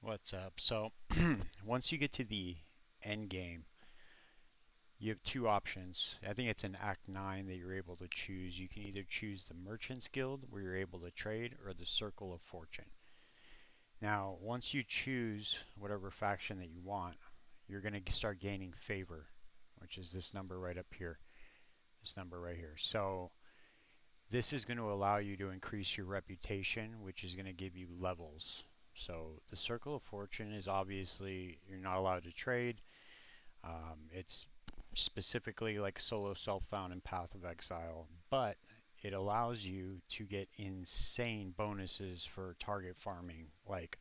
What's up? So, once you get to the end game, you have two options. I think it's in Act 9 that you're able to choose. You can either choose the Merchant's Guild, where you're able to trade, or the Circle of Fortune. Now, once you choose whatever faction that you want, you're going to start gaining favor, which is this number right up here. This number right here. So, this is going to allow you to increase your reputation, which is going to give you levels. So, the Circle of Fortune is obviously, you're not allowed to trade. It's specifically like solo self-found and Path of Exile, but it allows you to get insane bonuses for target farming. Like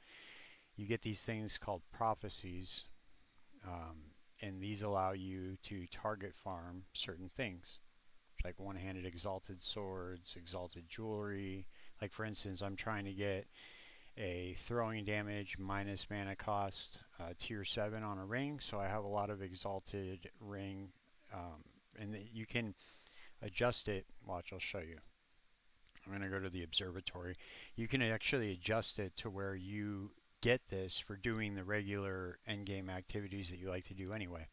you get these things called prophecies, and these allow you to target farm certain things, like one-handed exalted swords, exalted jewelry. Like for instance, I'm trying to get a throwing damage minus mana cost tier 7 on a ring, so I have a lot of exalted ring, and you can adjust it. Watch, I'll show you. I'm going to go to the observatory. You can actually adjust it to where you get this for doing the regular endgame activities that you like to do anyway.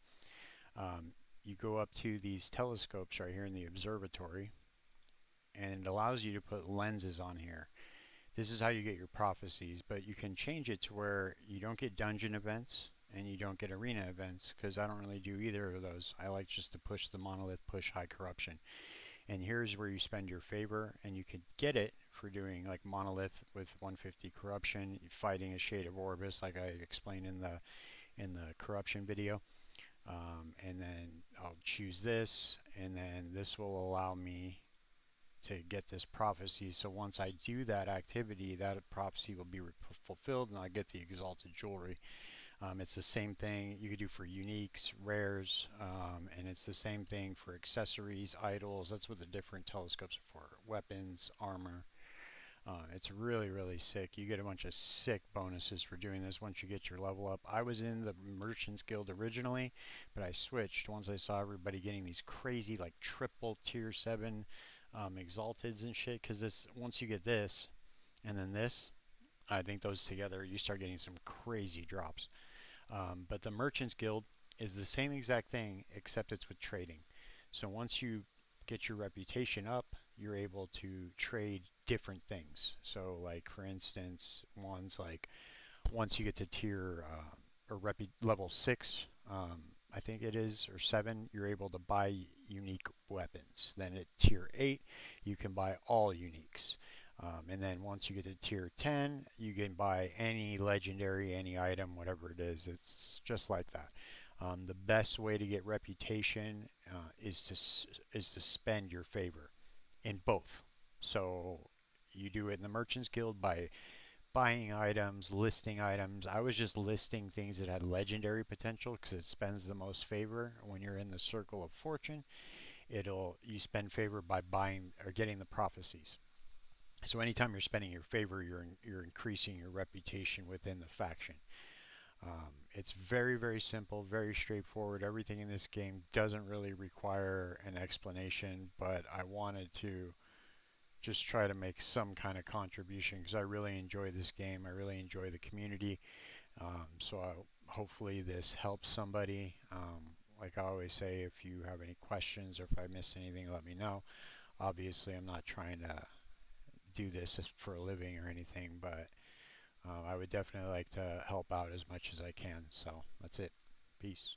You go up to these telescopes right here in the observatory, and it allows you to put lenses on here. This is how you get your prophecies, but you can change it to where you don't get dungeon events and you don't get arena events, because I don't really do either of those. I like just to push the monolith, push high corruption. And here's where you spend your favor, and you could get it for doing like monolith with 150 corruption, fighting a shade of Orbis, like I explained in the corruption video. And then I'll choose this, and then this will allow me to get this prophecy. So once I do that activity, that prophecy will be fulfilled, and I get the exalted jewelry. It's the same thing you could do for uniques, rares, and it's the same thing for accessories, idols. That's what the different telescopes are for. Weapons, armor. It's really, really sick. You get a bunch of sick bonuses for doing this once you get your level up. I was in the Merchants Guild originally, but I switched once I saw everybody getting these crazy, like triple tier 7 exalteds and shit. Because this, once you get this and then this, I think those together, you start getting some crazy drops. But the Merchants Guild is the same exact thing, except it's with trading. So once you get your reputation up, you're able to trade different things. So, like for instance, ones like once you get to tier or level 6, I think it is, or 7, you're able to buy unique weapons. Then at tier 8, you can buy all uniques. And then once you get to tier 10, you can buy any legendary, any item, whatever it is. It's just like that. The best way to get reputation is to spend your favor in both. So you do it in the Merchants Guild by buying items, listing items. I was just listing things that had legendary potential because it spends the most favor. When you're in the Circle of Fortune, you spend favor by buying or getting the prophecies. So anytime you're spending your favor, you're increasing your reputation within the faction. It's very, very simple, very straightforward. Everything in this game doesn't really require an explanation, but I wanted to just try to make some kind of contribution because I really enjoy this game. I really enjoy the community. Hopefully this helps somebody. Like I always say, if you have any questions or if I missed anything, let me know. Obviously, I'm not trying to do this for a living or anything, but I would definitely like to help out as much as I can. So that's it. Peace.